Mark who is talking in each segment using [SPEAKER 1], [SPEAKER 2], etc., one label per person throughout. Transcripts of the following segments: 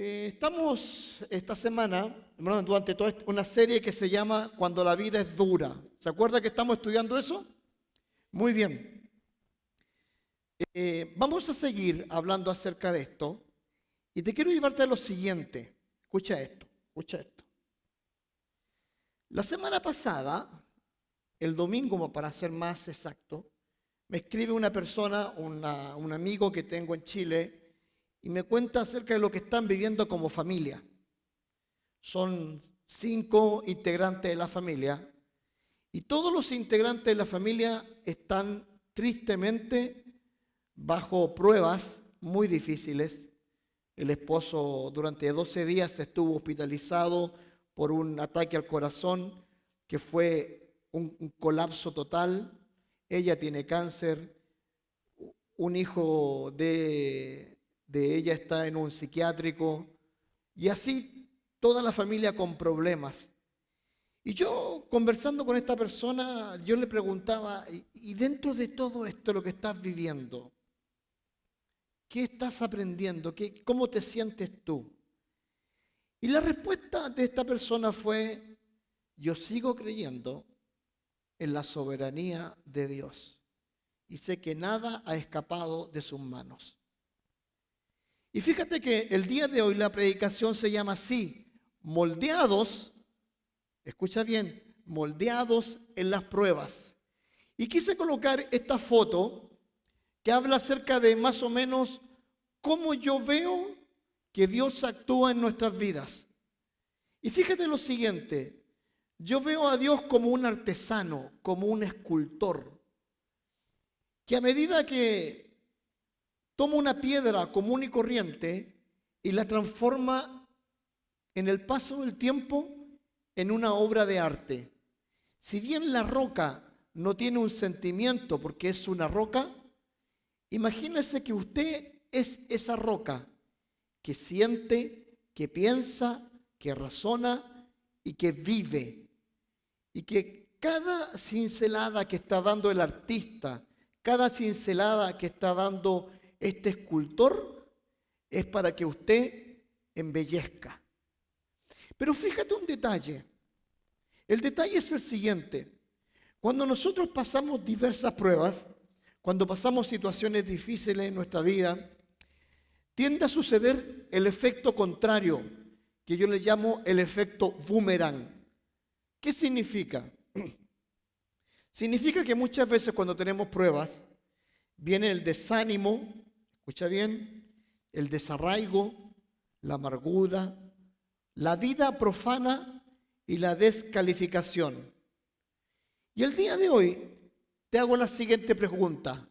[SPEAKER 1] Estamos esta semana, bueno, durante toda una serie que se llama Cuando la vida es dura. ¿Se acuerda que estamos estudiando eso? Muy bien. Vamos a seguir hablando acerca de esto y te quiero llevarte a lo siguiente. Escucha esto, escucha esto. La semana pasada, el domingo para ser más exacto, me escribe una persona, un amigo que tengo en Chile, y me cuenta acerca de lo que están viviendo como familia. Son 5 integrantes de la familia y todos los integrantes de la familia están tristemente bajo pruebas muy difíciles. El esposo durante 12 días estuvo hospitalizado por un ataque al corazón que fue un colapso total. Ella tiene cáncer, un hijo de ella está en un psiquiátrico y así toda la familia con problemas. Y yo conversando con esta persona, yo le preguntaba, y dentro de todo esto, lo que estás viviendo, ¿qué estás aprendiendo? ¿Cómo te sientes tú? Y la respuesta de esta persona fue, yo sigo creyendo en la soberanía de Dios y sé que nada ha escapado de sus manos. Y fíjate que el día de hoy la predicación se llama así, moldeados, escucha bien, moldeados en las pruebas. Y quise colocar esta foto que habla acerca de más o menos cómo yo veo que Dios actúa en nuestras vidas. Y fíjate lo siguiente, yo veo a Dios como un artesano, como un escultor, que a medida que toma una piedra común y corriente y la transforma en el paso del tiempo en una obra de arte. Si bien la roca no tiene un sentimiento porque es una roca, imagínese que usted es esa roca que siente, que piensa, que razona y que vive. Y que cada cincelada que está dando el artista, cada cincelada que está dando este escultor es para que usted embellezca. Pero fíjate un detalle. El detalle es el siguiente. Cuando nosotros pasamos diversas pruebas, cuando pasamos situaciones difíciles en nuestra vida, tiende a suceder el efecto contrario, que yo le llamo el efecto boomerang. ¿Qué significa? Significa que muchas veces cuando tenemos pruebas, viene el desánimo, escucha bien, el desarraigo, la amargura, la vida profana y la descalificación. Y el día de hoy te hago la siguiente pregunta.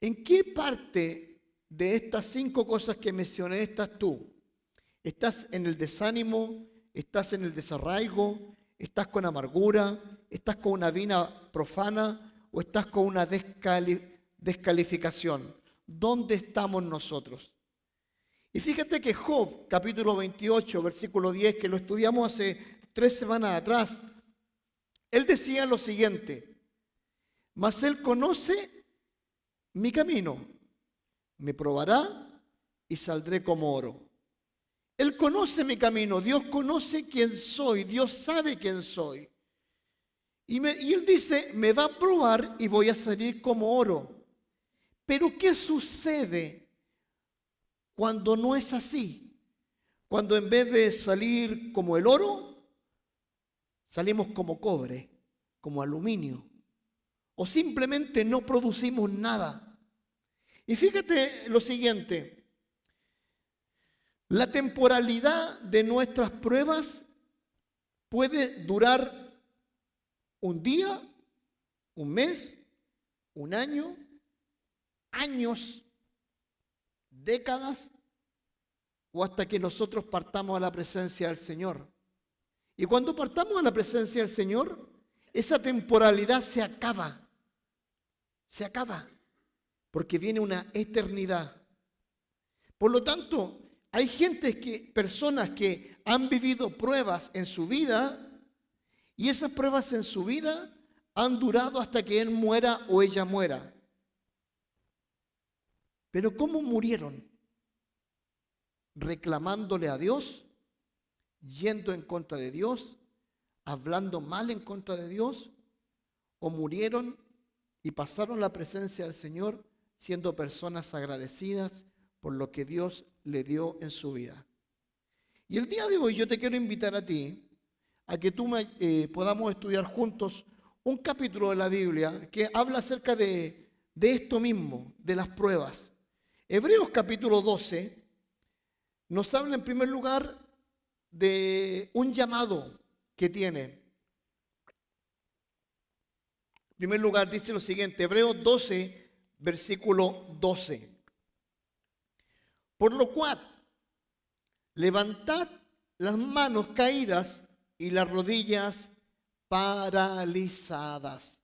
[SPEAKER 1] ¿En qué parte de estas 5 cosas que mencioné estás tú? ¿Estás en el desánimo? ¿Estás en el desarraigo? ¿Estás con amargura? ¿Estás con una vida profana? ¿O estás con una descalificación? ¿Dónde estamos nosotros? Y fíjate que Job, capítulo 28, versículo 10, que lo estudiamos hace 3 semanas atrás, él decía lo siguiente, mas él conoce mi camino, me probará y saldré como oro. Él conoce mi camino, Dios conoce quién soy, Dios sabe quién soy. Y él dice, me va a probar y voy a salir como oro. Pero ¿qué sucede cuando no es así? Cuando en vez de salir como el oro, salimos como cobre, como aluminio, o simplemente no producimos nada. Y fíjate lo siguiente, la temporalidad de nuestras pruebas puede durar un día, un mes, un año, años, décadas, o hasta que nosotros partamos a la presencia del Señor. Y cuando partamos a la presencia del Señor, esa temporalidad se acaba, porque viene una eternidad. Por lo tanto, hay personas que han vivido pruebas en su vida, y esas pruebas en su vida han durado hasta que él muera o ella muera. Pero ¿cómo murieron? reclamándole a Dios, yendo en contra de Dios, hablando mal en contra de Dios, o murieron y pasaron la presencia del Señor siendo personas agradecidas por lo que Dios le dio en su vida. Y el día de hoy yo te quiero invitar a ti a que podamos estudiar juntos un capítulo de la Biblia que habla acerca de esto mismo, de las pruebas. Hebreos capítulo 12 nos habla en primer lugar de un llamado que tiene. En primer lugar dice lo siguiente, Hebreos 12, versículo 12. Por lo cual, levantad las manos caídas y las rodillas paralizadas.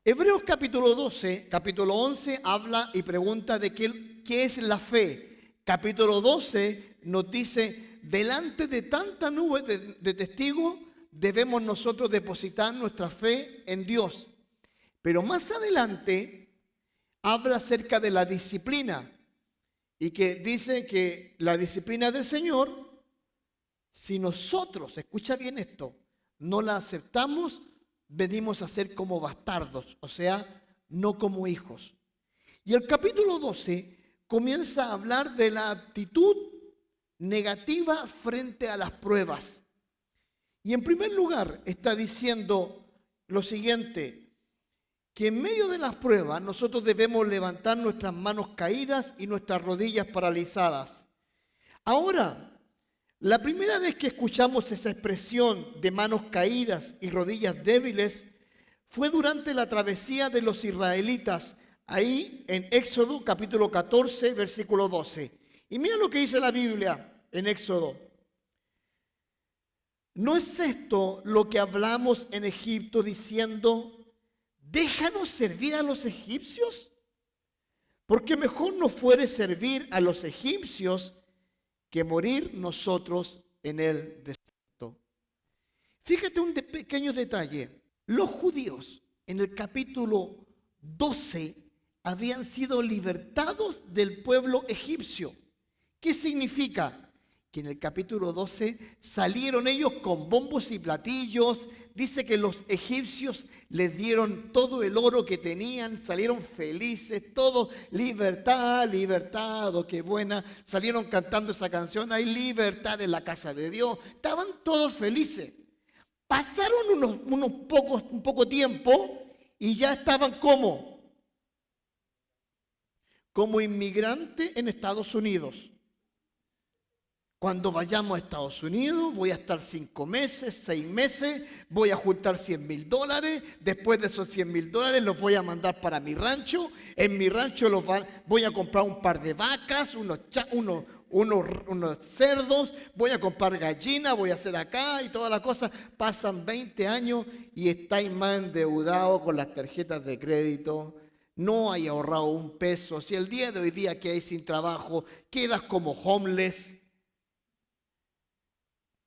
[SPEAKER 1] Hebreos capítulo 12, capítulo 11 habla y pregunta de qué es la fe. Capítulo 12 nos dice, delante de tanta nube de testigos, debemos nosotros depositar nuestra fe en Dios. Pero más adelante habla acerca de la disciplina y que dice que la disciplina del Señor, si nosotros, escucha bien esto, no la aceptamos, venimos a ser como bastardos, o sea, no como hijos. Y el capítulo 12 comienza a hablar de la actitud negativa frente a las pruebas. Y en primer lugar está diciendo lo siguiente, que en medio de las pruebas nosotros debemos levantar nuestras manos caídas y nuestras rodillas paralizadas. Ahora, la primera vez que escuchamos esa expresión de manos caídas y rodillas débiles fue durante la travesía de los israelitas, ahí en Éxodo capítulo 14, versículo 12. Y mira lo que dice la Biblia en Éxodo. ¿No es esto lo que hablamos en Egipto diciendo, déjanos servir a los egipcios? Porque mejor nos fuere servir a los egipcios que morir nosotros en el desierto. Fíjate un pequeño detalle. Los judíos en el capítulo 12 habían sido libertados del pueblo egipcio. ¿Qué significa? Que en el capítulo 12 salieron ellos con bombos y platillos. Dice que los egipcios les dieron todo el oro que tenían, salieron felices, todo, libertad, libertad, oh, qué buena. Salieron cantando esa canción, hay libertad en la casa de Dios. Estaban todos felices. Pasaron un poco tiempo y ya estaban como inmigrantes en Estados Unidos. Cuando vayamos a Estados Unidos, voy a estar 5 meses, 6 meses, voy a juntar $100,000, después de esos $100,000 los voy a mandar para mi rancho, en mi rancho voy a comprar un par de vacas, unos cerdos, voy a comprar gallinas, voy a hacer acá y todas las cosas. Pasan 20 años y estáis más endeudados con las tarjetas de crédito, no hay ahorrado un peso. Si el día de hoy día que hay sin trabajo, quedas como homeless.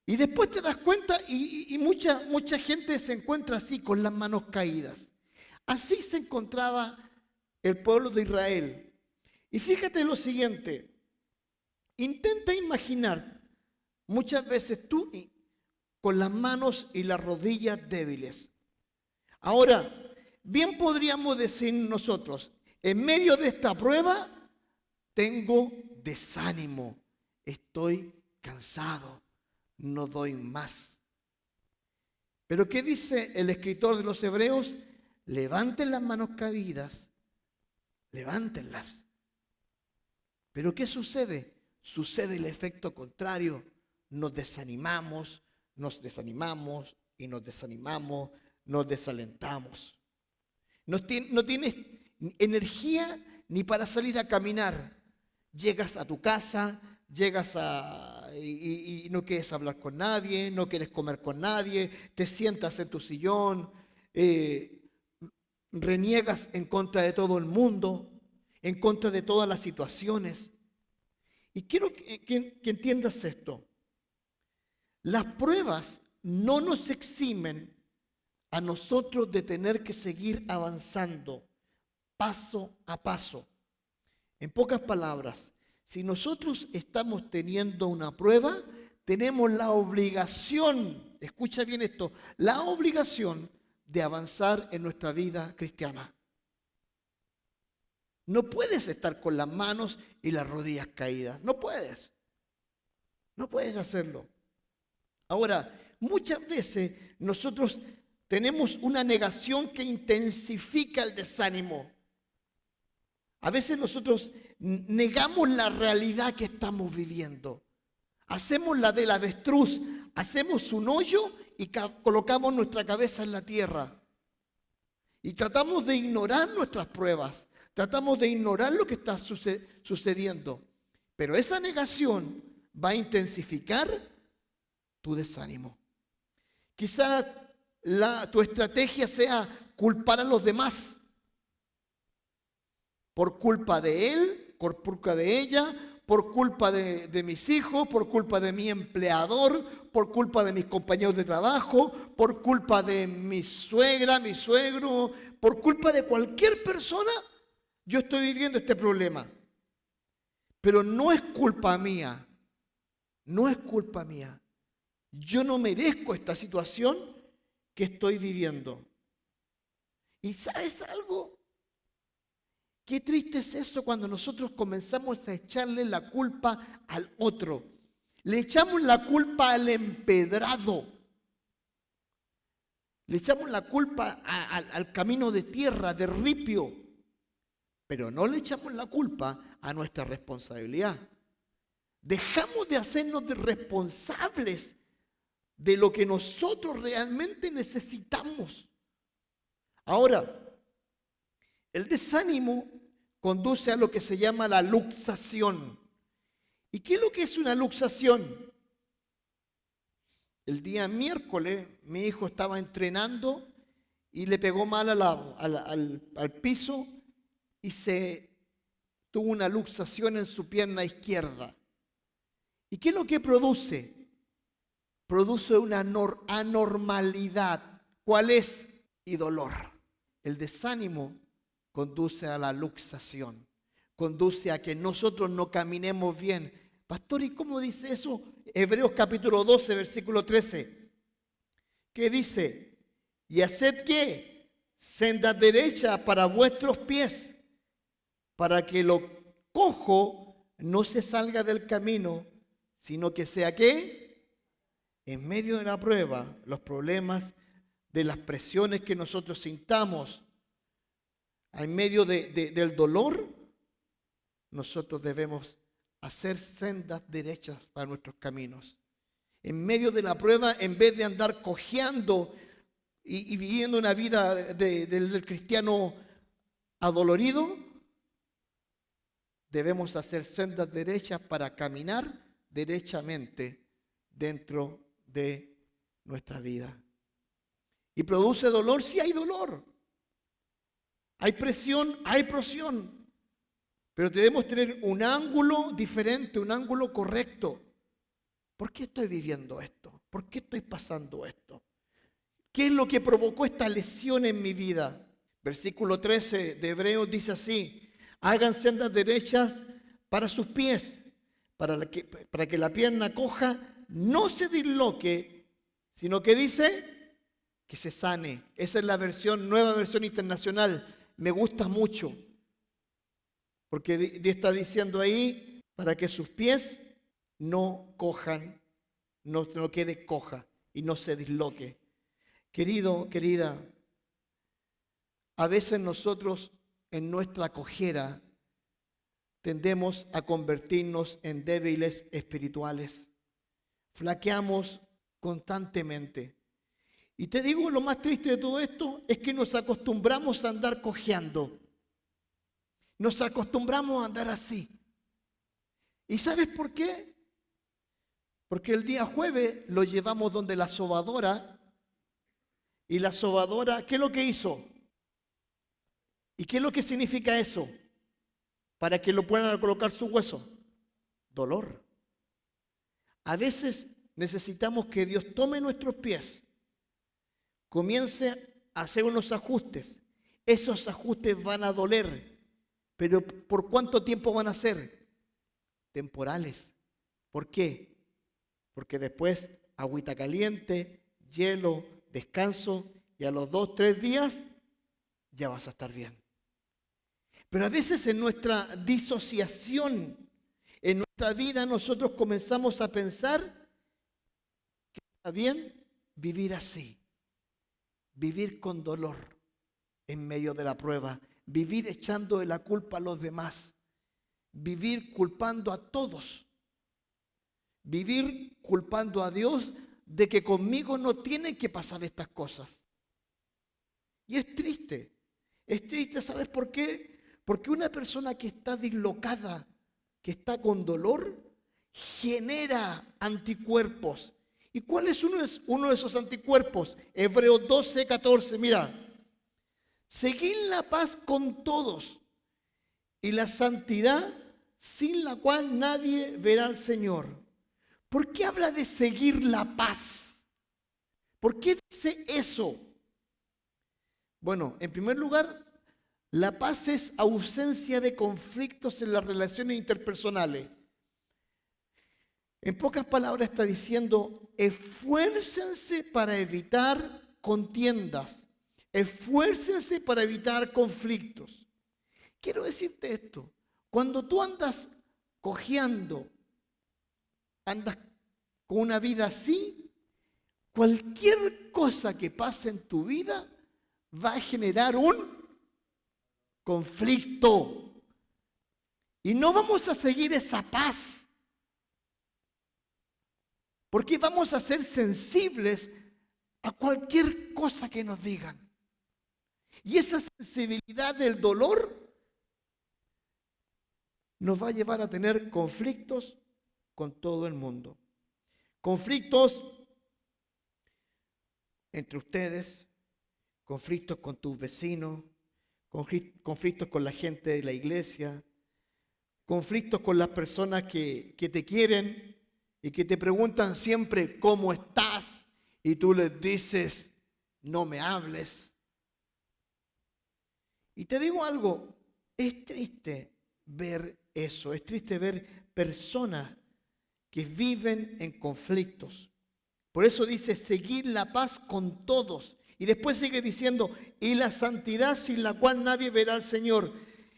[SPEAKER 1] Y después te das cuenta y mucha gente se encuentra así, con las manos caídas. Así se encontraba el pueblo de Israel. Y fíjate lo siguiente, intenta imaginar muchas veces tú con las manos y las rodillas débiles. Ahora, bien podríamos decir nosotros, en medio de esta prueba, tengo desánimo, estoy cansado. No doy más. Pero ¿qué dice el escritor de los Hebreos? Levanten las manos caídas, levántenlas. Pero ¿qué sucede? Sucede el efecto contrario. Nos desanimamos y nos desanimamos, nos desalentamos. No tienes energía ni para salir a caminar. Llegas a tu casa, y no quieres hablar con nadie, no quieres comer con nadie, te sientas en tu sillón, reniegas en contra de todo el mundo, en contra de todas las situaciones. Y quiero que entiendas esto. Las pruebas no nos eximen a nosotros de tener que seguir avanzando paso a paso. En pocas palabras, Si nosotros estamos teniendo una prueba, tenemos la obligación, escucha bien esto, la obligación de avanzar en nuestra vida cristiana. No puedes estar con las manos y las rodillas caídas. No puedes. No puedes hacerlo. Ahora, muchas veces nosotros tenemos una negación que intensifica el desánimo. A veces nosotros negamos la realidad que estamos viviendo. Hacemos la del avestruz, hacemos un hoyo y colocamos nuestra cabeza en la tierra. Y tratamos de ignorar nuestras pruebas. Tratamos de ignorar lo que está sucediendo. Pero esa negación va a intensificar tu desánimo. Quizás tu estrategia sea culpar a los demás. Por culpa de él, por culpa de ella, por culpa de mis hijos, por culpa de mi empleador, por culpa de mis compañeros de trabajo, por culpa de mi suegra, mi suegro, por culpa de cualquier persona. Yo estoy viviendo este problema, pero no es culpa mía, no es culpa mía. Yo no merezco esta situación que estoy viviendo. ¿Y sabes algo? Qué triste es eso cuando nosotros comenzamos a echarle la culpa al otro. Le echamos la culpa al empedrado. Le echamos la culpa al camino de tierra, de ripio. Pero no le echamos la culpa a nuestra responsabilidad. Dejamos de hacernos responsables de lo que nosotros realmente necesitamos. Ahora, el desánimo conduce a lo que se llama la luxación. ¿Y qué es lo que es una luxación? El día miércoles mi hijo estaba entrenando y le pegó mal al piso y tuvo una luxación en su pierna izquierda. ¿Y qué es lo que produce? Produce una anormalidad. ¿Cuál es? Y dolor. El desánimo conduce a la luxación. Conduce a que nosotros no caminemos bien. Pastor, ¿y cómo dice eso? Hebreos capítulo 12, versículo 13. ¿Qué dice? ¿Y haced qué? Senda derecha para vuestros pies, para que lo cojo no se salga del camino, sino que sea ¿qué? En medio de la prueba, los problemas, de las presiones que nosotros sintamos, en medio del dolor, nosotros debemos hacer sendas derechas para nuestros caminos. En medio de la prueba, en vez de andar cojeando y viviendo una vida del cristiano adolorido, debemos hacer sendas derechas para caminar derechamente dentro de nuestra vida. ¿Y produce dolor? Sí, hay dolor. Hay presión, hay presión. Pero debemos tener un ángulo diferente, un ángulo correcto. ¿Por qué estoy viviendo esto? ¿Por qué estoy pasando esto? ¿Qué es lo que provocó esta lesión en mi vida? Versículo 13 de Hebreos dice así: hagan sendas derechas para sus pies, para que la pierna coja no se disloque, sino que dice que se sane. Esa es la nueva versión internacional. Me gusta mucho, porque está diciendo ahí, para que sus pies no cojan, no quede coja y no se disloque. Querido, querida, a veces nosotros en nuestra cojera tendemos a convertirnos en débiles espirituales. Flaqueamos constantemente. Y te digo, lo más triste de todo esto es que nos acostumbramos a andar cojeando. Nos acostumbramos a andar así. ¿Y sabes por qué? Porque el día jueves lo llevamos donde la sobadora, y la sobadora, ¿qué es lo que hizo? ¿Y qué es lo que significa eso? Para que lo puedan colocar su hueso. Dolor. A veces necesitamos que Dios tome nuestros pies, comience a hacer unos ajustes. Esos ajustes van a doler, pero ¿por cuánto tiempo van a ser? temporales. ¿Por qué? Porque después agüita caliente, hielo, descanso y a los 2, 3 días ya vas a estar bien. Pero a veces en nuestra disociación, en nuestra vida nosotros comenzamos a pensar que está bien vivir así, vivir con dolor en medio de la prueba, vivir echando de la culpa a los demás, vivir culpando a todos, vivir culpando a Dios de que conmigo no tienen que pasar estas cosas. Y es triste, ¿sabes por qué? Porque una persona que está dislocada, que está con dolor, genera anticuerpos. ¿Y cuál es uno de esos anticuerpos? Hebreos 12, 14, mira. Seguid la paz con todos y la santidad sin la cual nadie verá al Señor. ¿Por qué habla de seguir la paz? ¿Por qué dice eso? Bueno, en primer lugar, la paz es ausencia de conflictos en las relaciones interpersonales. En pocas palabras está diciendo, esfuércense para evitar contiendas, esfuércense para evitar conflictos. Quiero decirte esto, cuando tú andas cojeando, andas con una vida así, cualquier cosa que pase en tu vida va a generar un conflicto. Y no vamos a seguir esa paz. Porque vamos a ser sensibles a cualquier cosa que nos digan. Y esa sensibilidad del dolor nos va a llevar a tener conflictos con todo el mundo. Conflictos entre ustedes, conflictos con tus vecinos, conflictos con la gente de la iglesia, conflictos con las personas que te quieren y que te preguntan siempre cómo estás y tú les dices, no me hables. Y te digo algo, es triste ver eso, es triste ver personas que viven en conflictos. Por eso dice, seguir la paz con todos. Y después sigue diciendo, y la santidad sin la cual nadie verá al Señor.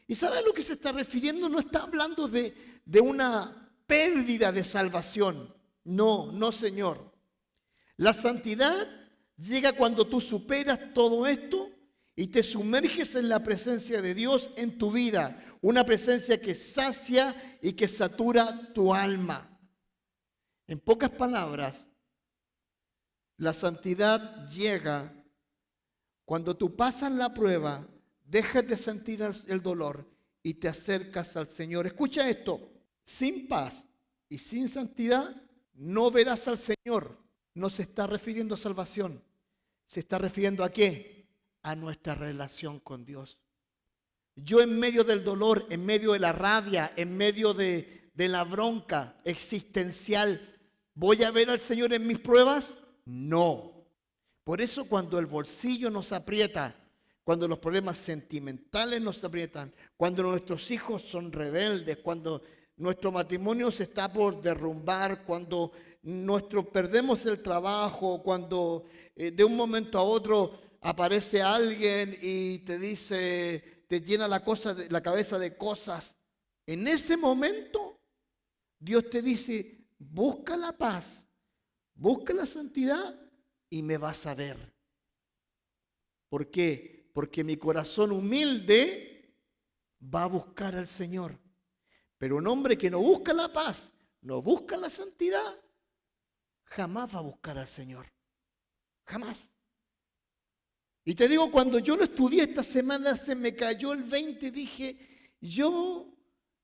[SPEAKER 1] ¿Y sabe a lo que se está refiriendo? No está hablando de una pérdida de salvación. No, no, Señor. La santidad llega cuando tú superas todo esto y te sumerges en la presencia de Dios en tu vida. Una presencia que sacia y que satura tu alma. En pocas palabras, la santidad llega cuando tú pasas la prueba, dejas de sentir el dolor y te acercas al Señor. Escucha esto, sin paz y sin santidad no verás al Señor. No se está refiriendo a salvación, se está refiriendo ¿a qué? A nuestra relación con Dios. Yo en medio del dolor, en medio de la rabia, en medio de la bronca existencial, ¿voy a ver al Señor en mis pruebas? No. Por eso cuando el bolsillo nos aprieta, cuando los problemas sentimentales nos aprietan, cuando nuestros hijos son rebeldes, cuando nuestro matrimonio se está por derrumbar, cuando perdemos el trabajo, cuando de un momento a otro aparece alguien y te dice, te llena la cabeza de cosas. En ese momento, Dios te dice, busca la paz, busca la santidad y me vas a ver. ¿Por qué? Porque mi corazón humilde va a buscar al Señor. Pero un hombre que no busca la paz, no busca la santidad, jamás va a buscar al Señor. Jamás. Y te digo, cuando yo lo estudié esta semana, se me cayó el 20, dije, yo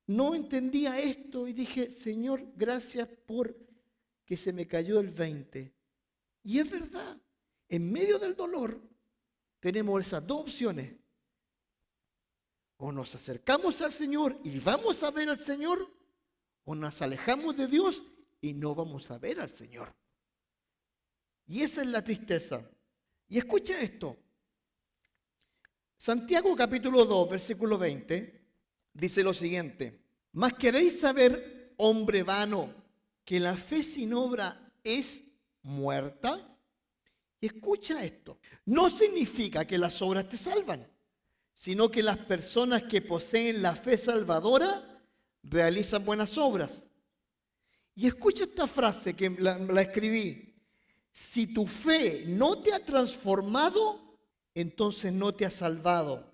[SPEAKER 1] no entendía esto y dije, Señor, gracias por que se me cayó el 20. Y es verdad, en medio del dolor tenemos esas dos opciones. O nos acercamos al Señor y vamos a ver al Señor, o nos alejamos de Dios y no vamos a ver al Señor. Y esa es la tristeza. Y escucha esto. Santiago capítulo 2, versículo 20, dice lo siguiente. Mas queréis saber hombre vano, que la fe sin obra es muerta. Y escucha esto, no significa que las obras te salvan, sino que las personas que poseen la fe salvadora realizan buenas obras. Y escucha esta frase que la escribí. Si tu fe no te ha transformado, entonces no te ha salvado.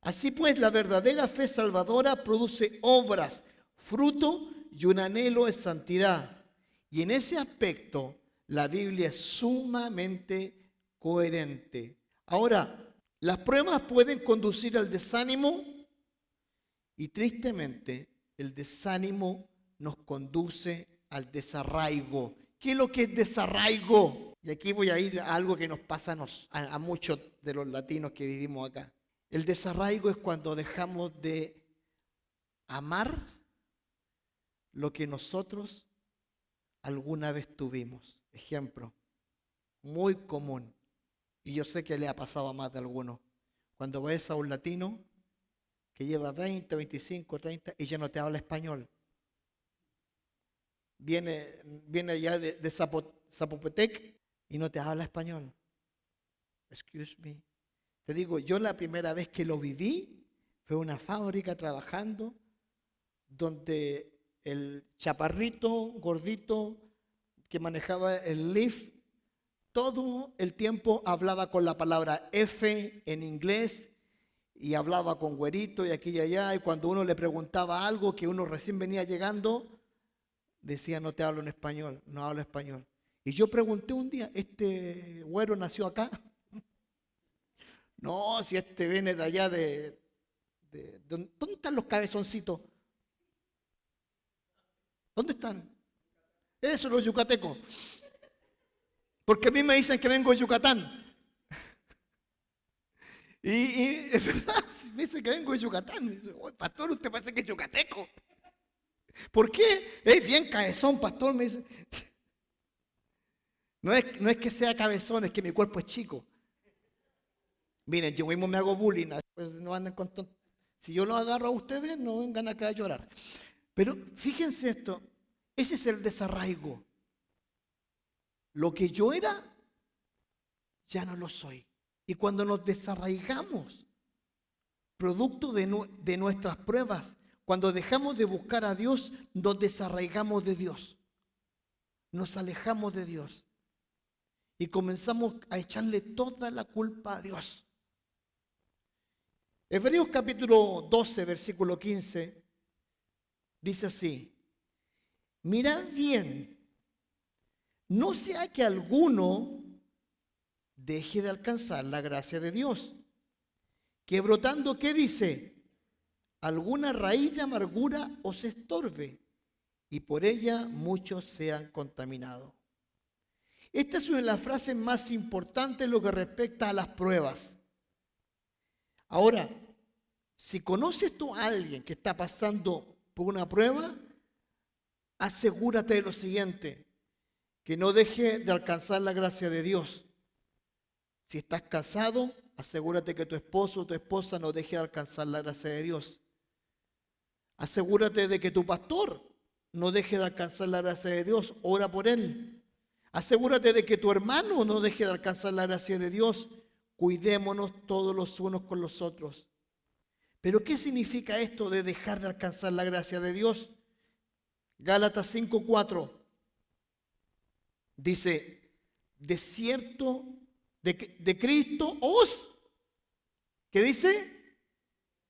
[SPEAKER 1] Así pues, la verdadera fe salvadora produce obras, fruto y un anhelo de santidad. Y en ese aspecto, la Biblia es sumamente coherente. Ahora, las pruebas pueden conducir al desánimo y tristemente el desánimo nos conduce al desarraigo. ¿Qué es lo que es desarraigo? Y aquí voy a ir a algo que nos pasa a muchos de los latinos que vivimos acá. El desarraigo es cuando dejamos de amar lo que nosotros alguna vez tuvimos. Ejemplo, muy común, y yo sé que le ha pasado a más de algunos. Cuando ves a un latino que lleva 20, 25, 30 y ya no te habla español. Viene allá de Zapopetec y no te habla español. Excuse me. Te digo, yo la primera vez que lo viví fue en una fábrica trabajando donde el chaparrito, gordito, que manejaba el lift, todo el tiempo hablaba con la palabra F en inglés y hablaba con güerito y aquí y allá. Y cuando uno le preguntaba algo que uno recién venía llegando, decía, no te hablo en español, no hablo español. Y yo pregunté un día, ¿este güero nació acá? No, si este viene de allá ¿dónde están los cabezoncitos? ¿Dónde están? Eso, los yucatecos. Porque a mí me dicen que vengo de Yucatán. Y es verdad, me dicen que vengo de Yucatán. Me dice, pastor, usted parece que es yucateco. ¿Por qué? Es bien cabezón, pastor, me dice. No es que sea cabezón, es que mi cuerpo es chico. Miren, yo mismo me hago bullying. Después no andan con si yo los agarro a ustedes, no vengan acá a llorar. Pero fíjense esto, ese es el desarraigo. Lo que yo era, ya no lo soy. Y cuando nos desarraigamos, producto de nuestras pruebas, cuando dejamos de buscar a Dios, nos desarraigamos de Dios. Nos alejamos de Dios. Y comenzamos a echarle toda la culpa a Dios. Hebreos capítulo 12, versículo 15, dice así: mirad bien, no sea que alguno deje de alcanzar la gracia de Dios, que brotando, ¿qué dice? Alguna raíz de amargura os estorbe, y por ella muchos sean contaminados. Esta es una de las frases más importantes en lo que respecta a las pruebas. Ahora, si conoces tú a alguien que está pasando por una prueba, asegúrate de lo siguiente: que no deje de alcanzar la gracia de Dios. Si estás casado, asegúrate que tu esposo o tu esposa no deje de alcanzar la gracia de Dios. Asegúrate de que tu pastor no deje de alcanzar la gracia de Dios. Ora por él. Asegúrate de que tu hermano no deje de alcanzar la gracia de Dios. Cuidémonos todos los unos con los otros. Pero ¿qué significa esto de dejar de alcanzar la gracia de Dios? Gálatas 5:4 dice: de cierto, de Cristo os, ¿qué dice?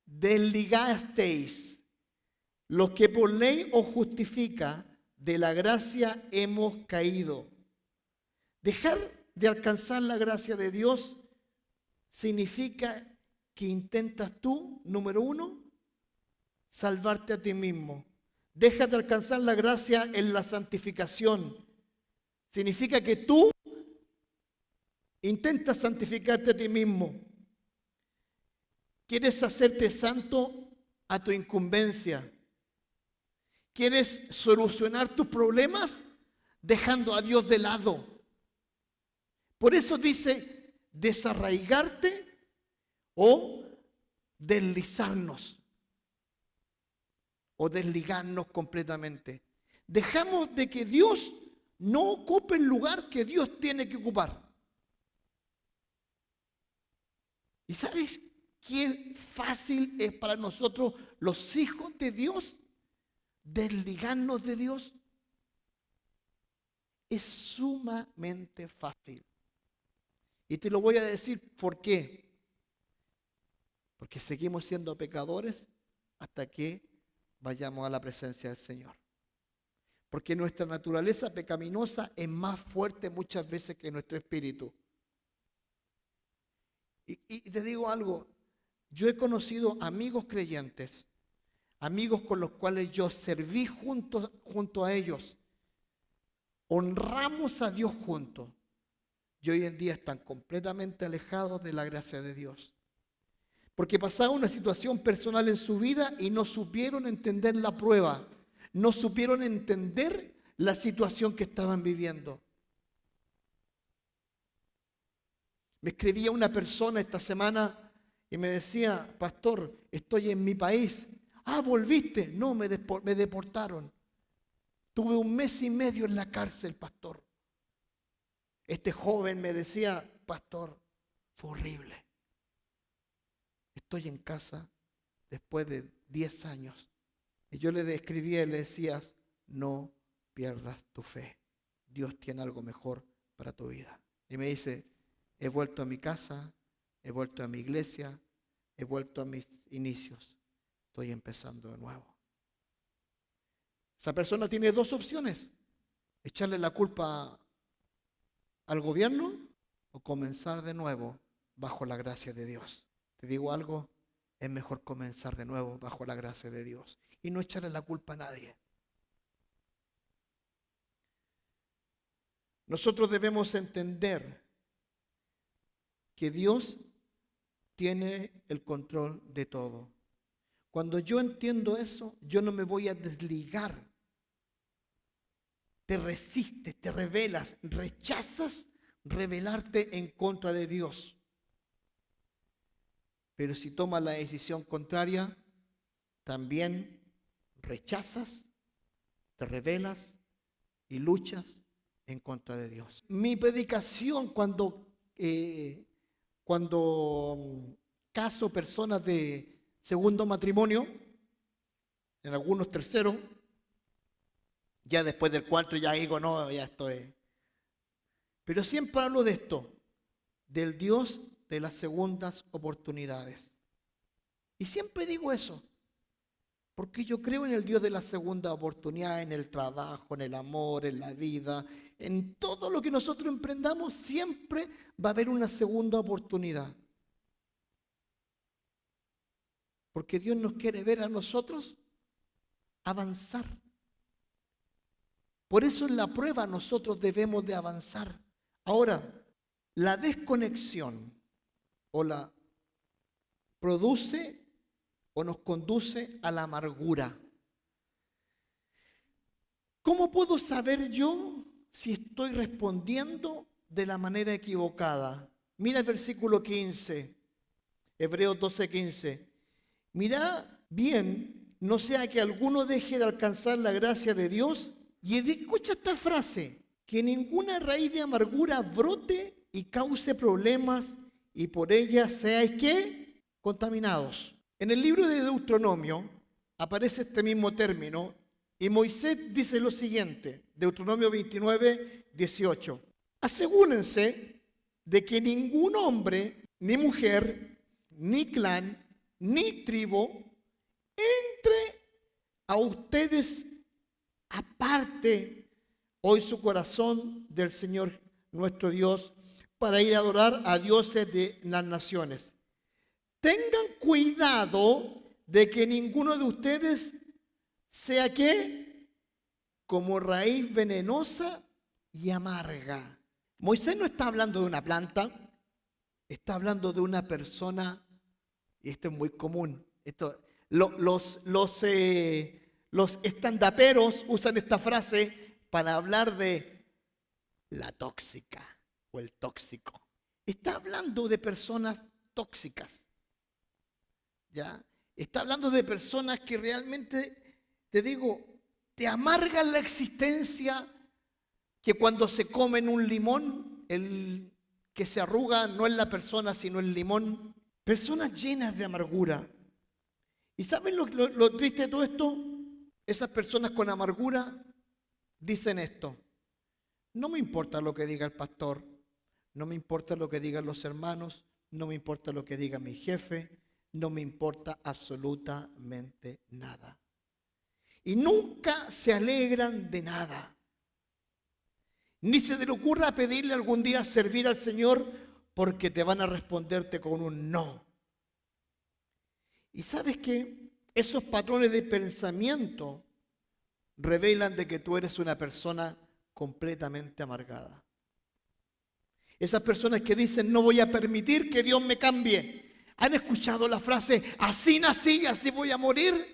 [SPEAKER 1] Desligasteis. Los que por ley os justifica, de la gracia hemos caído. Dejar de alcanzar la gracia de Dios significa que intentas tú, número uno, salvarte a ti mismo. Dejas de alcanzar la gracia en la santificación. Significa que tú intentas santificarte a ti mismo. Quieres hacerte santo a tu incumbencia. Quieres solucionar tus problemas dejando a Dios de lado. Por eso dice desarraigarte o deslizarnos. o desligarnos completamente. Dejamos de que Dios no ocupe el lugar que Dios tiene que ocupar. ¿Y sabes qué fácil es para nosotros, los hijos de Dios, desligarnos de Dios? Es sumamente fácil. Y te lo voy a decir por qué. Porque seguimos siendo pecadores hasta que vayamos a la presencia del Señor. Porque nuestra naturaleza pecaminosa es más fuerte muchas veces que nuestro espíritu. Y te digo algo, yo he conocido amigos creyentes, amigos con los cuales yo serví junto a ellos, honramos a Dios juntos, y hoy en día están completamente alejados de la gracia de Dios. Porque pasaron una situación personal en su vida y no supieron entender la prueba, no supieron entender la situación que estaban viviendo. Me escribía una persona esta semana y me decía: pastor, estoy en mi país. Ah, ¿volviste? No, me deportaron. Tuve 1 mes y medio en la cárcel, pastor. Este joven me decía: pastor, fue horrible. Estoy en casa después de 10 años. Y yo le escribía y le decía: no pierdas tu fe. Dios tiene algo mejor para tu vida. Y me dice: he vuelto a mi casa, he vuelto a mi iglesia, he vuelto a mis inicios. Estoy empezando de nuevo. Esa persona tiene 2 opciones: echarle la culpa al gobierno o comenzar de nuevo bajo la gracia de Dios. Te digo algo, es mejor comenzar de nuevo bajo la gracia de Dios y no echarle la culpa a nadie. Nosotros debemos entender que Dios tiene el control de todo. Cuando yo entiendo eso, yo no me voy a desligar. Te resistes, te rebelas, rechazas rebelarte en contra de Dios. Pero si tomas la decisión contraria, también rechazas, te rebelas y luchas en contra de Dios. Mi predicación cuando caso personas de segundo matrimonio, en algunos terceros, ya después del cuarto ya digo, no, ya estoy. Pero siempre hablo de esto, del Dios de las segundas oportunidades. Y siempre digo eso, porque yo creo en el Dios de la segunda oportunidad, en el trabajo, en el amor, en la vida, en todo lo que nosotros emprendamos, siempre va a haber una segunda oportunidad. Porque Dios nos quiere ver a nosotros avanzar. Por eso en la prueba nosotros debemos de avanzar. Ahora, la desconexión o la produce o nos conduce a la amargura. ¿Cómo puedo saber yo si estoy respondiendo de la manera equivocada? Mira el versículo 15, Hebreos 12:15. Mira bien, no sea que alguno deje de alcanzar la gracia de Dios. Y escucha esta frase: que ninguna raíz de amargura brote y cause problemas y por ella seáis ¿qué? Contaminados. En el libro de Deuteronomio aparece este mismo término y Moisés dice lo siguiente, Deuteronomio 29:18. Asegúrense de que ningún hombre, ni mujer, ni clan, ni tribu entre a ustedes aparte hoy su corazón del Señor nuestro Dios para ir a adorar a dioses de las naciones. Tengan cuidado de que ninguno de ustedes sea ¿qué? Como raíz venenosa y amarga. Moisés no está hablando de una planta, está hablando de una persona, y esto es muy común. Los estandaperos usan esta frase para hablar de la tóxica o el tóxico. Está hablando de personas tóxicas. ¿Ya? Está hablando de personas que realmente te digo, te amarga la existencia que cuando se comen un limón, el que se arruga no es la persona, sino el limón. Personas llenas de amargura. ¿Y saben lo triste de todo esto? Esas personas con amargura dicen esto: no me importa lo que diga el pastor, no me importa lo que digan los hermanos, no me importa lo que diga mi jefe, no me importa absolutamente nada. Y nunca se alegran de nada. Ni se te ocurra pedirle algún día servir al Señor, porque te van a responderte con un no. ¿Y sabes qué? Esos patrones de pensamiento revelan de que tú eres una persona completamente amargada. Esas personas que dicen, no voy a permitir que Dios me cambie. ¿Han escuchado la frase, así nací, así voy a morir?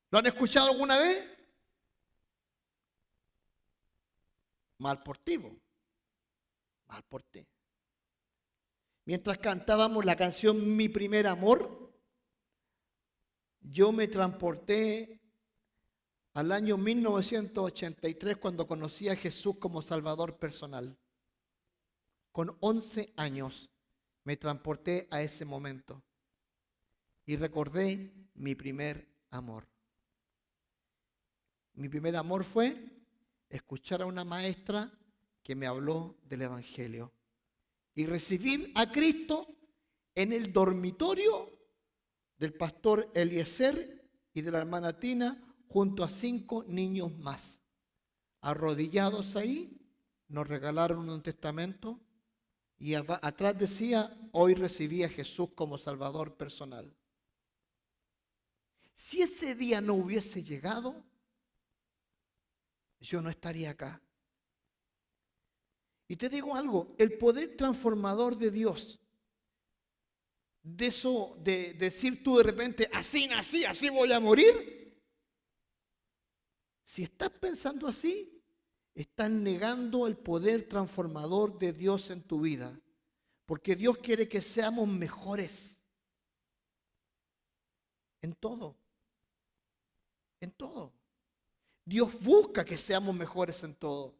[SPEAKER 1] ¿Lo han escuchado alguna vez? Mal por ti, mal por ti. Mientras cantábamos la canción Mi Primer Amor, yo me transporté al año 1983, cuando conocí a Jesús como Salvador personal. Con 11 años me transporté a ese momento y recordé mi primer amor. Mi primer amor fue escuchar a una maestra que me habló del Evangelio y recibir a Cristo en el dormitorio del pastor Eliezer y de la hermana Tina, junto a 5 niños más. Arrodillados ahí, nos regalaron un testamento y atrás decía, hoy recibí a Jesús como Salvador personal. Si ese día no hubiese llegado, yo no estaría acá. Y te digo algo, el poder transformador de Dios, de eso de decir tú de repente, así nací, así voy a morir. Si estás pensando así, estás negando el poder transformador de Dios en tu vida. Porque Dios quiere que seamos mejores. En todo. En todo. Dios busca que seamos mejores en todo.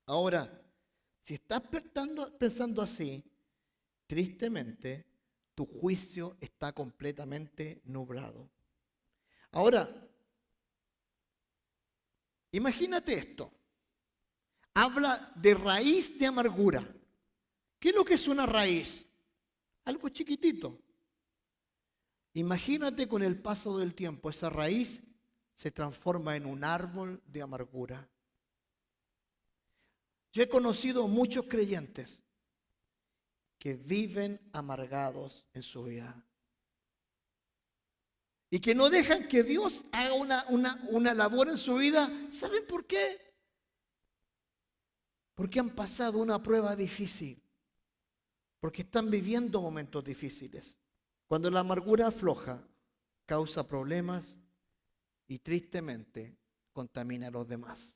[SPEAKER 1] Ahora, si estás pensando así, tristemente, tu juicio está completamente nublado. Ahora, imagínate esto. Habla de raíz de amargura. ¿Qué es lo que es una raíz? Algo chiquitito. Imagínate con el paso del tiempo, esa raíz se transforma en un árbol de amargura. Yo he conocido muchos creyentes que viven amargados en su vida y que no dejan que Dios haga una labor en su vida. ¿Saben por qué? Porque han pasado una prueba difícil, porque están viviendo momentos difíciles. Cuando la amargura afloja, causa problemas y tristemente contamina a los demás.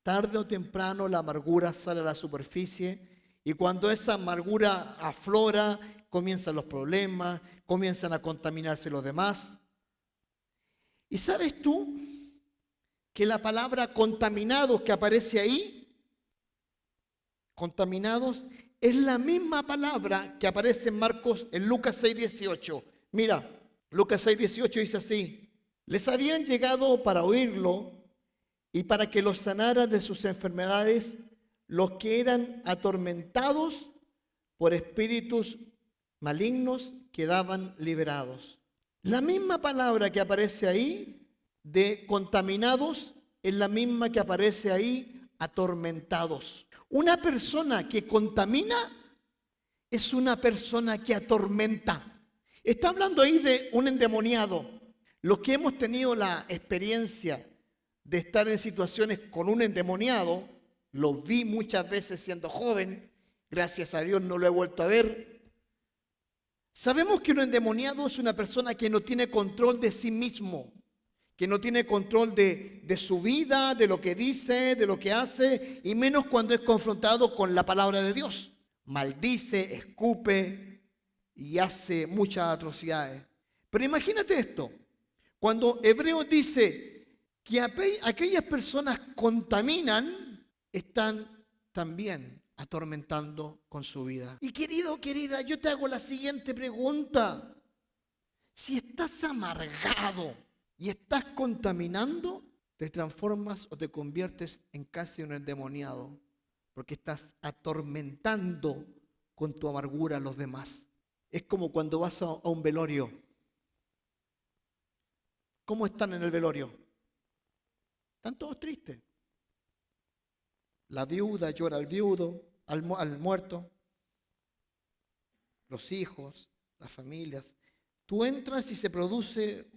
[SPEAKER 1] Tarde o temprano la amargura sale a la superficie y cuando esa amargura aflora, comienzan los problemas, comienzan a contaminarse los demás. ¿Y sabes tú que la palabra contaminados que aparece ahí, contaminados, es la misma palabra que aparece en Lucas 6:18? Mira, Lucas 6:18 dice así: les habían llegado para oírlo y para que los sanaran de sus enfermedades los que eran atormentados por espíritus malignos, quedaban liberados. La misma palabra que aparece ahí de contaminados es la misma que aparece ahí atormentados. Una persona que contamina es una persona que atormenta. Está hablando ahí de un endemoniado. Los que hemos tenido la experiencia de estar en situaciones con un endemoniado, lo vi muchas veces siendo joven, gracias a Dios no lo he vuelto a ver. Sabemos que un endemoniado es una persona que no tiene control de sí mismo, que no tiene control de su vida, de lo que dice, de lo que hace, y menos cuando es confrontado con la palabra de Dios. Maldice, escupe y hace muchas atrocidades. Pero imagínate esto: Cuando Hebreos dice que aquellas personas contaminan, están también atormentando con su vida. Y querido, querida, yo te hago la siguiente pregunta. Si estás amargado y estás contaminando, te transformas o te conviertes en casi un endemoniado, porque estás atormentando con tu amargura a los demás. Es como cuando vas a un velorio. ¿Cómo están en el velorio? Están todos tristes. La viuda llora al viudo, al muerto, los hijos, las familias. Tú entras y se produce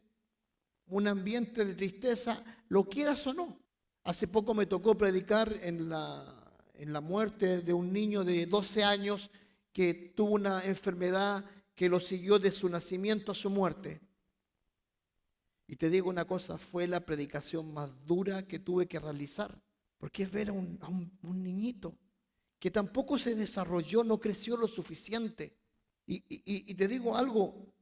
[SPEAKER 1] un ambiente de tristeza, lo quieras o no. Hace poco me tocó predicar en la muerte de un niño de 12 años que tuvo una enfermedad que lo siguió de su nacimiento a su muerte. Y te digo una cosa, fue la predicación más dura que tuve que realizar, porque es ver a un niñito que tampoco se desarrolló, no creció lo suficiente. Y te digo algo,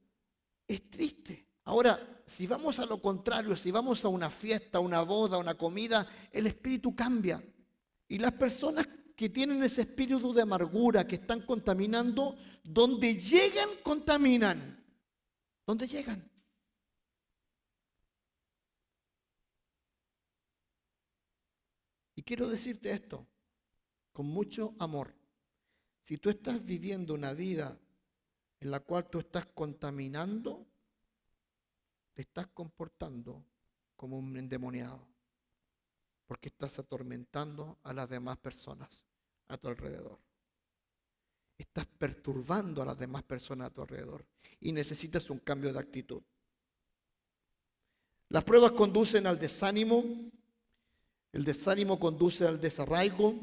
[SPEAKER 1] es triste. Ahora, si vamos a lo contrario, si vamos a una fiesta, una boda, una comida, el espíritu cambia. Y las personas que tienen ese espíritu de amargura, que están contaminando, donde llegan, contaminan. ¿Dónde llegan? Y quiero decirte esto con mucho amor. Si tú estás viviendo una vida en la cual tú estás contaminando, te estás comportando como un endemoniado, porque estás atormentando a las demás personas a tu alrededor. Estás perturbando a las demás personas a tu alrededor y necesitas un cambio de actitud. Las pruebas conducen al desánimo, el desánimo conduce al desarraigo,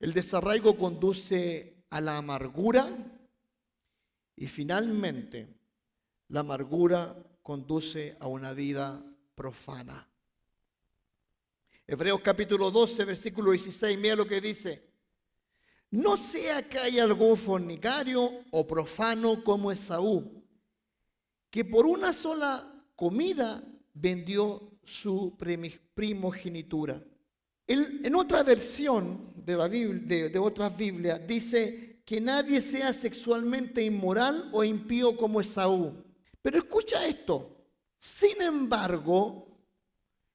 [SPEAKER 1] el desarraigo conduce a la amargura y finalmente la amargura conduce a una vida profana. Hebreos capítulo 12, versículo 16, mira lo que dice. No sea que haya algún fornicario o profano como Esaú, que por una sola comida vendió su primogenitura. En otra versión de la Biblia, de otras Biblias, dice que nadie sea sexualmente inmoral o impío como Esaú. Pero escucha esto. Sin embargo,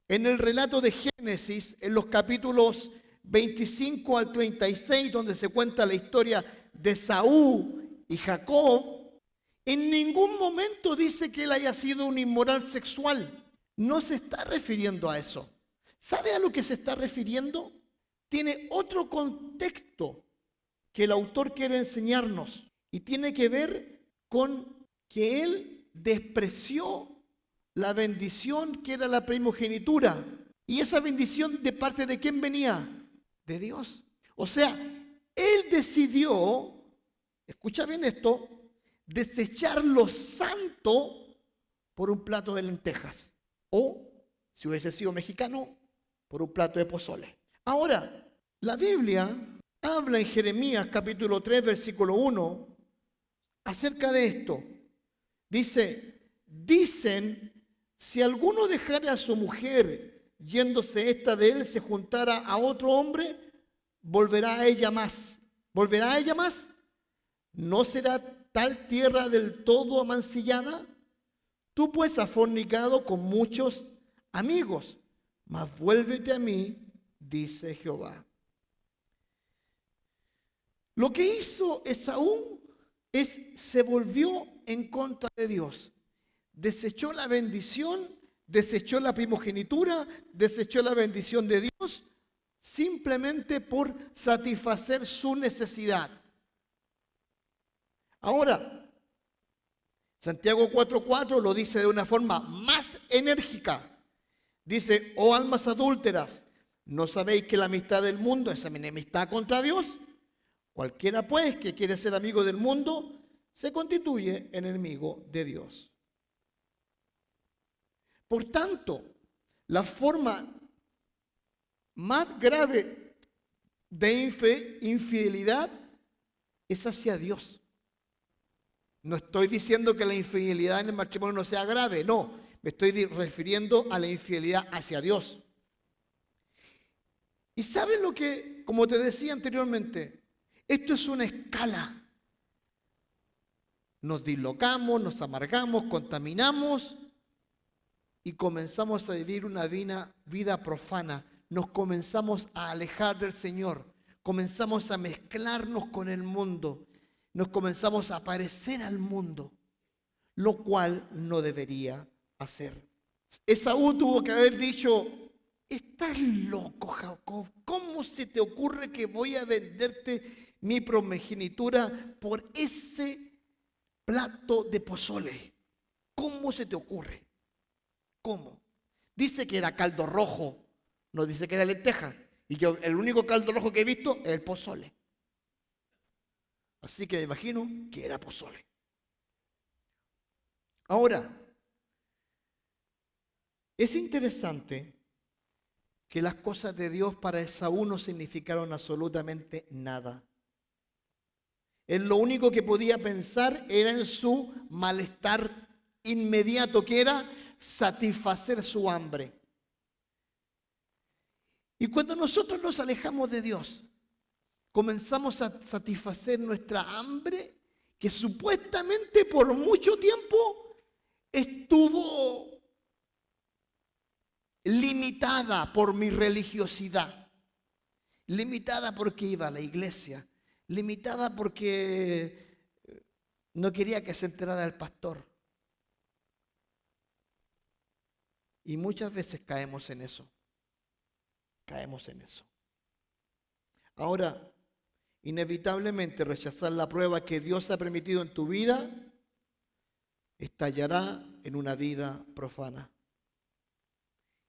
[SPEAKER 1] en el relato de Génesis, en los capítulos 25 al 36, donde se cuenta la historia de Esaú y Jacob, en ningún momento dice que él haya sido un inmoral sexual. No se está refiriendo a eso. ¿Sabe a lo que se está refiriendo? Tiene otro contexto que el autor quiere enseñarnos y tiene que ver con que él despreció la bendición que era la primogenitura. ¿Y esa bendición de parte de quién venía? De Dios. O sea, él decidió, escucha bien esto, desechar lo santo por un plato de lentejas. O, si hubiese sido mexicano, por un plato de pozole. Ahora, la Biblia habla en Jeremías capítulo 3, versículo 1, acerca de esto. Dicen, si alguno dejara a su mujer, yéndose esta de él, se juntara a otro hombre, volverá a ella más. ¿Volverá a ella más? ¿No será tal tierra del todo amancillada? Tú pues has fornicado con muchos amigos, mas vuélvete a mí, dice Jehová. Lo que hizo Esaú se volvió en contra de Dios. Desechó la bendición, desechó la primogenitura, desechó la bendición de Dios, simplemente por satisfacer su necesidad. Ahora, Santiago 4:4 lo dice de una forma más enérgica. Dice, oh almas adúlteras, ¿no sabéis que la amistad del mundo es enemistad contra Dios? Cualquiera pues que quiere ser amigo del mundo, se constituye enemigo de Dios. Por tanto, la forma más grave de infidelidad es hacia Dios. No estoy diciendo que la infidelidad en el matrimonio no sea grave, no, me estoy refiriendo a la infidelidad hacia Dios. Y ¿saben lo que, como te decía anteriormente, esto es una escala? Nos dislocamos, nos amargamos, contaminamos y comenzamos a vivir una vida profana. Nos comenzamos a alejar del Señor, comenzamos a mezclarnos con el mundo, nos comenzamos a parecer al mundo, lo cual no debería hacer. Esaú tuvo que haber dicho: estás loco, Jacob, ¿cómo se te ocurre que voy a venderte mi primogenitura por ese plato de pozole? ¿Cómo se te ocurre? ¿Cómo? Dice que era caldo rojo, no dice que era lenteja. Y yo, el único caldo rojo que he visto es el pozole. Así que me imagino que era pozole. Ahora, es interesante que las cosas de Dios para Esaú no significaron absolutamente nada. Él lo único que podía pensar era en su malestar inmediato, que era satisfacer su hambre. Y cuando nosotros nos alejamos de Dios, comenzamos a satisfacer nuestra hambre, que supuestamente por mucho tiempo estuvo limitada por mi religiosidad, limitada porque iba a la iglesia, limitada porque no quería que se enterara el pastor. Y muchas veces caemos en eso. Ahora, inevitablemente rechazar la prueba que Dios ha permitido en tu vida estallará en una vida profana.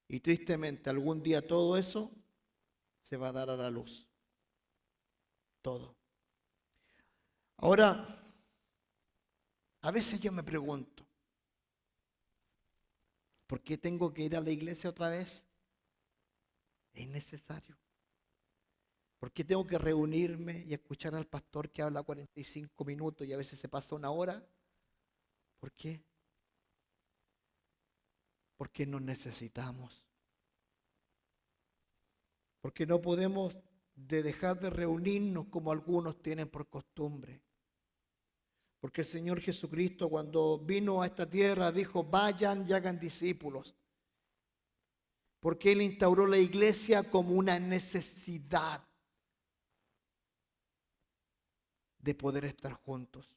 [SPEAKER 1] Y tristemente algún día todo eso se va a dar a la luz. Todo. Ahora, a veces yo me pregunto, ¿por qué tengo que ir a la iglesia otra vez? Es necesario. ¿Por qué tengo que reunirme y escuchar al pastor que habla 45 minutos y a veces se pasa una hora? ¿Por qué? Porque nos necesitamos. Porque no podemos dejar de reunirnos como algunos tienen por costumbre. Porque el Señor Jesucristo, cuando vino a esta tierra, dijo: vayan y hagan discípulos. Porque Él instauró la iglesia como una necesidad de poder estar juntos.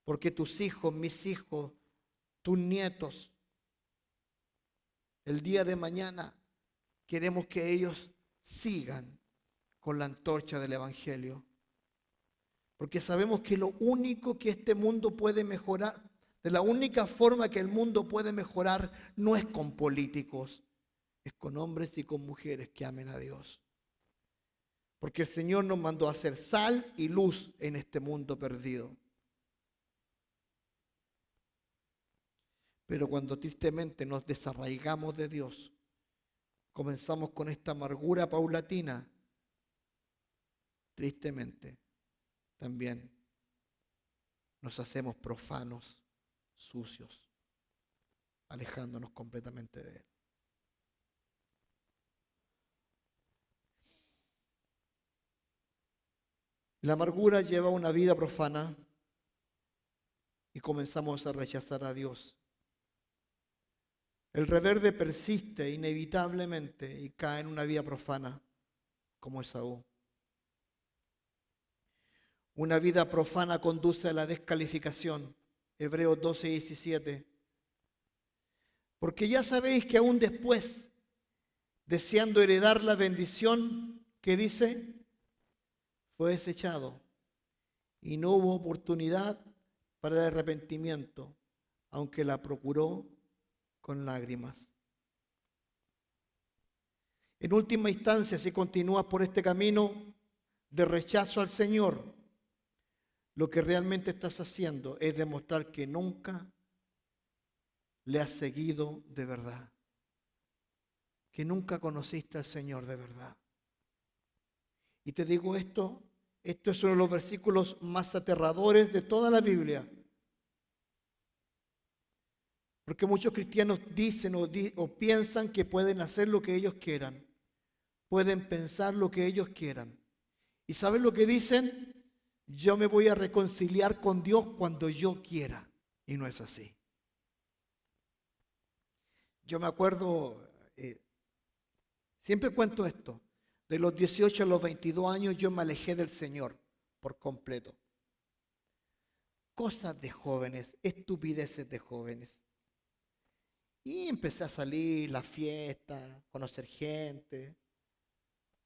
[SPEAKER 1] Porque tus hijos, mis hijos, tus nietos, el día de mañana queremos que ellos sigan con la antorcha del Evangelio. Porque sabemos que lo único que este mundo puede mejorar, de la única forma que el mundo puede mejorar, no es con políticos, es con hombres y con mujeres que amen a Dios. Porque el Señor nos mandó a ser sal y luz en este mundo perdido. Pero cuando tristemente nos desarraigamos de Dios, comenzamos con esta amargura paulatina, tristemente también nos hacemos profanos, sucios, alejándonos completamente de Él. La amargura lleva una vida profana y comenzamos a rechazar a Dios. El rebelde persiste inevitablemente y cae en una vida profana como Esaú. Una vida profana conduce a la descalificación. Hebreos 12:17. Porque ya sabéis que aún después, deseando heredar la bendición, ¿qué dice? Fue desechado y no hubo oportunidad para el arrepentimiento, aunque la procuró con lágrimas. En última instancia, si continúas por este camino de rechazo al Señor, lo que realmente estás haciendo es demostrar que nunca le has seguido de verdad, que nunca conociste al Señor de verdad. Y te digo esto es uno de los versículos más aterradores de toda la Biblia. Porque muchos cristianos dicen o piensan que pueden hacer lo que ellos quieran. Pueden pensar lo que ellos quieran. ¿Y saben lo que dicen? Yo me voy a reconciliar con Dios cuando yo quiera. Y no es así. Yo me acuerdo, siempre cuento esto, de los 18 a los 22 años yo me alejé del Señor por completo. Cosas de jóvenes, estupideces de jóvenes. Y empecé a salir, las fiestas, conocer gente.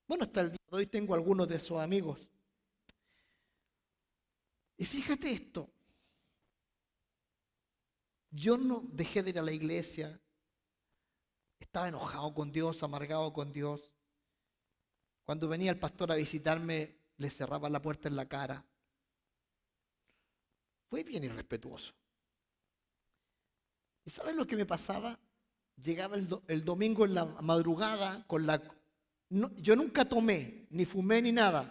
[SPEAKER 1] Bueno, hasta el día de hoy tengo algunos de esos amigos. Y fíjate esto, yo no dejé de ir a la iglesia, estaba enojado con Dios, amargado con Dios. Cuando venía el pastor a visitarme, le cerraba la puerta en la cara. Fue bien irrespetuoso. ¿Y sabes lo que me pasaba? Llegaba el domingo en la madrugada con la... yo nunca tomé, ni fumé, ni nada.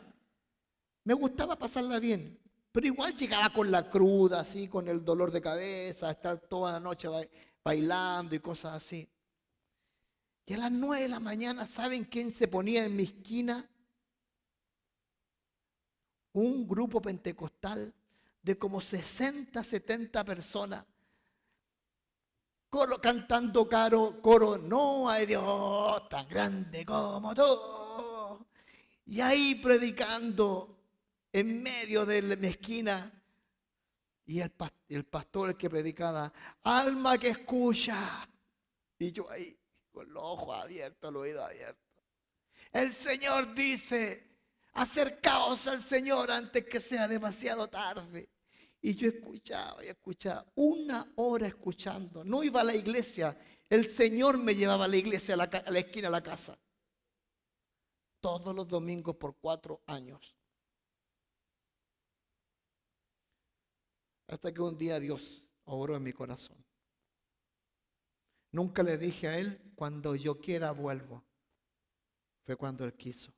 [SPEAKER 1] Me gustaba pasarla bien, pero igual llegaba con la cruda, así, con el dolor de cabeza, estar toda la noche bailando y cosas así. Y a las 9 de la mañana, ¿saben quién se ponía en mi esquina? Un grupo pentecostal de como 60, 70 personas. Coro, cantando coro, no hay Dios tan grande como tú. Y ahí predicando en medio de mi esquina. Y el pastor el que predicaba, alma que escucha. Y yo ahí, con los ojos abiertos, los oídos abiertos. El Señor dice, acercaos al Señor antes que sea demasiado tarde. Y yo escuchaba y escuchaba, 1 hora escuchando. No iba a la iglesia, el Señor me llevaba a la iglesia, a la esquina de la casa. Todos los domingos por 4 años. Hasta que un día Dios obró en mi corazón. Nunca le dije a Él, cuando yo quiera vuelvo. Fue cuando Él quiso.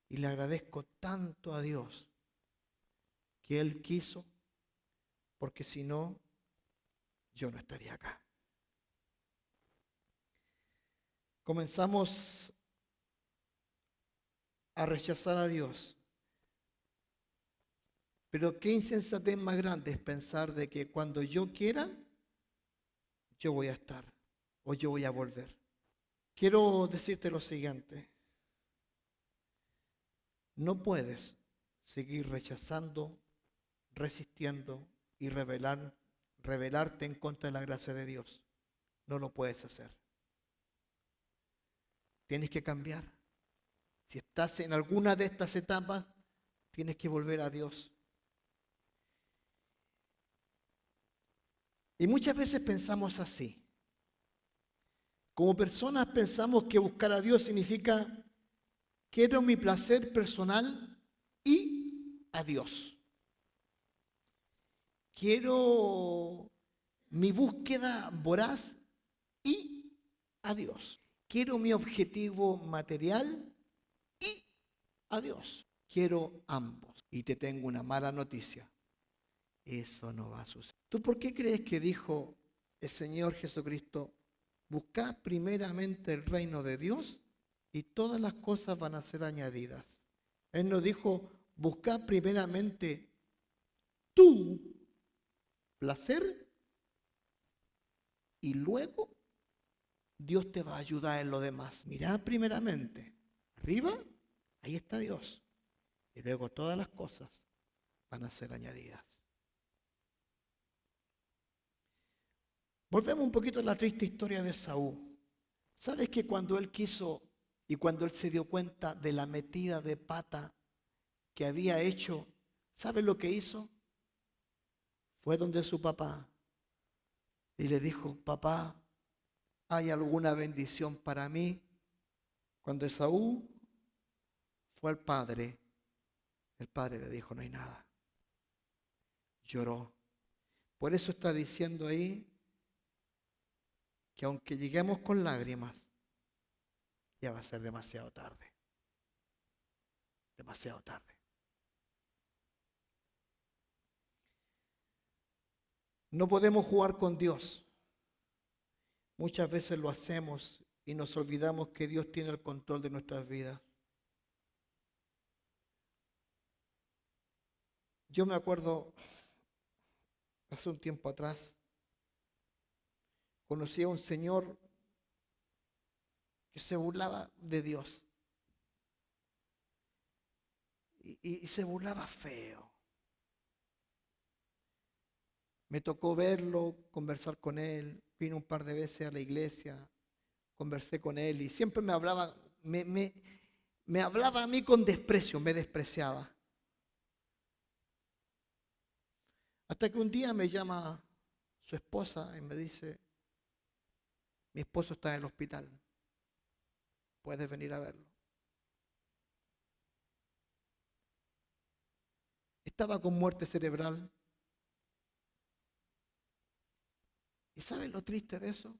[SPEAKER 1] Y le agradezco tanto a Dios que Él quiso, porque si no, yo no estaría acá. Comenzamos a rechazar a Dios. Pero qué insensatez más grande es pensar de que cuando yo quiera, yo voy a estar o yo voy a volver. Quiero decirte lo siguiente. No puedes seguir rechazando, resistiendo y rebelarte en contra de la gracia de Dios. No lo puedes hacer. Tienes que cambiar. Si estás en alguna de estas etapas, tienes que volver a Dios. Y muchas veces pensamos así. Como personas pensamos que buscar a Dios significa quiero mi placer personal y a Dios. Quiero mi búsqueda voraz y a Dios. Quiero mi objetivo material y a Dios. Quiero ambos. Y te tengo una mala noticia. Eso no va a suceder. ¿Tú por qué crees que dijo el Señor Jesucristo? Buscad primeramente el reino de Dios y todas las cosas van a ser añadidas. Él nos dijo, buscad primeramente tu placer y luego Dios te va a ayudar en lo demás. Mirad primeramente, arriba, ahí está Dios. Y luego todas las cosas van a ser añadidas. Volvemos un poquito a la triste historia de Saúl. ¿Sabes que cuando él quiso y cuando él se dio cuenta de la metida de pata que había hecho, ¿sabes lo que hizo? Fue donde su papá y le dijo, papá, ¿hay alguna bendición para mí? Cuando Esaú fue al padre, el padre le dijo, no hay nada. Lloró. Por eso está diciendo ahí que aunque lleguemos con lágrimas, ya va a ser demasiado tarde. Demasiado tarde. No podemos jugar con Dios. Muchas veces lo hacemos y nos olvidamos que Dios tiene el control de nuestras vidas. Yo me acuerdo, hace un tiempo atrás, conocí a un señor que se burlaba de Dios. Y se burlaba feo. Me tocó verlo, conversar con él. Vino un par de veces a la iglesia, conversé con él y siempre me hablaba, me hablaba a mí con desprecio, me despreciaba. Hasta que un día me llama su esposa y me dice, mi esposo está en el hospital, puedes venir a verlo. Estaba con muerte cerebral. ¿Y sabes lo triste de eso?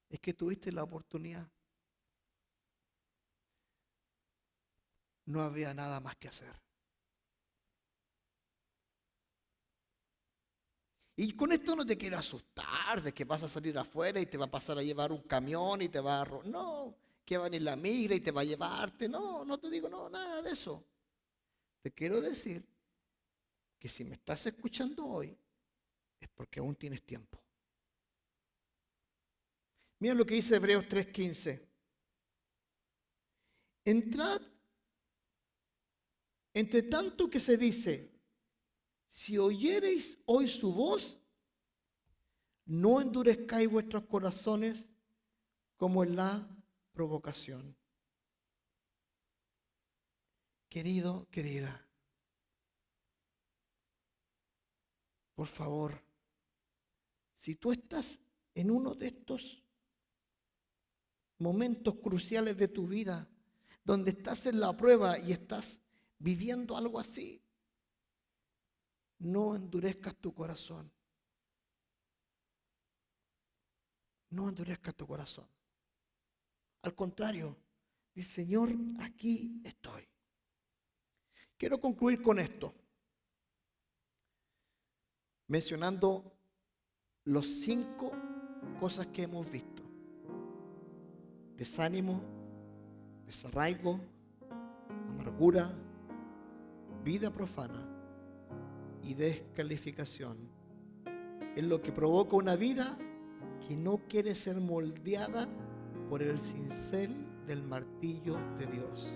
[SPEAKER 1] Es que tuviste la oportunidad. No había nada más que hacer. Y con esto no te quiero asustar de que vas a salir afuera y te va a pasar a llevar un camión y te va a... No, que va a venir la migra y te va a llevarte. No, no te digo no, nada de eso. Te quiero decir que si me estás escuchando hoy es porque aún tienes tiempo. Mira lo que dice Hebreos 3:15. Entrad, entre tanto que se dice, si oyereis hoy su voz, no endurezcáis vuestros corazones como en la provocación. Querido, querida, por favor, si tú estás en uno de estos momentos cruciales de tu vida, donde estás en la prueba y estás viviendo algo así, no endurezcas tu corazón. No endurezcas tu corazón. Al contrario, dice, Señor, aquí estoy. Quiero concluir con esto, mencionando los 5 cosas que hemos visto. Desánimo, desarraigo, amargura, vida profana y descalificación. Es lo que provoca una vida que no quiere ser moldeada por el cincel del martillo de Dios.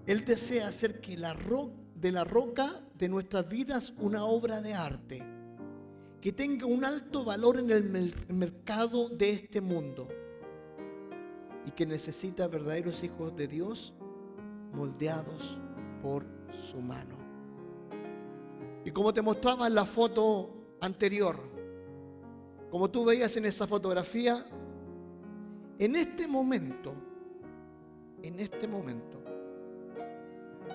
[SPEAKER 1] Él desea hacer que de la roca de nuestras vidas una obra de arte, que tenga un alto valor en el mercado de este mundo y que necesita verdaderos hijos de Dios moldeados por su mano. Y como te mostraba en la foto anterior, como tú veías en esa fotografía, en este momento,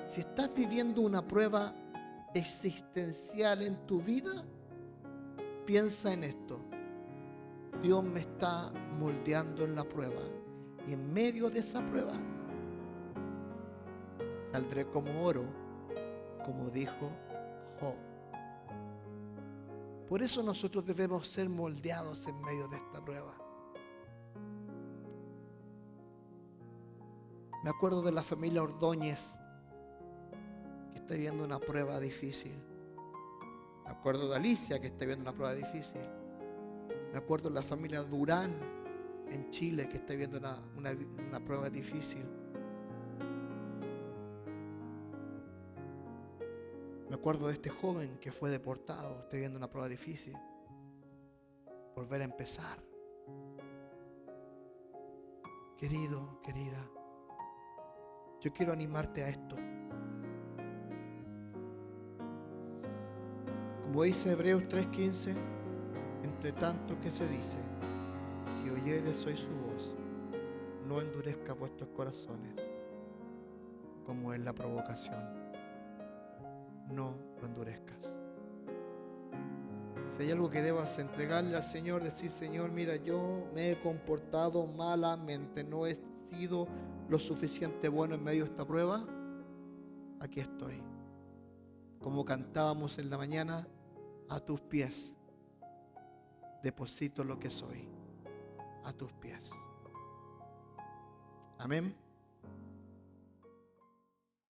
[SPEAKER 1] si estás viviendo una prueba existencial en tu vida, piensa en esto. Dios me está moldeando en la prueba. Y en medio de esa prueba, saldré como oro, como dijo Job. Por eso nosotros debemos ser moldeados en medio de esta prueba. Me acuerdo de la familia Ordóñez, que está viviendo una prueba difícil. Me acuerdo de Alicia, que está viviendo una prueba difícil. Me acuerdo de la familia Durán en Chile, que está viviendo una prueba difícil. Me acuerdo de este joven que fue deportado, está viviendo una prueba difícil. Volver a empezar. Querido, querida, yo quiero animarte a esto. Como dice Hebreos 3:15, entre tanto que se dice, si oyeres hoy su voz, no endurezca vuestros corazones, como en la provocación. No lo endurezcas. Si hay algo que debas entregarle al Señor, decir, Señor, mira, yo me he comportado malamente, no he sido lo suficiente bueno en medio de esta prueba, aquí estoy. Como cantábamos en la mañana, a tus pies. deposito lo que soy a tus pies. Amén.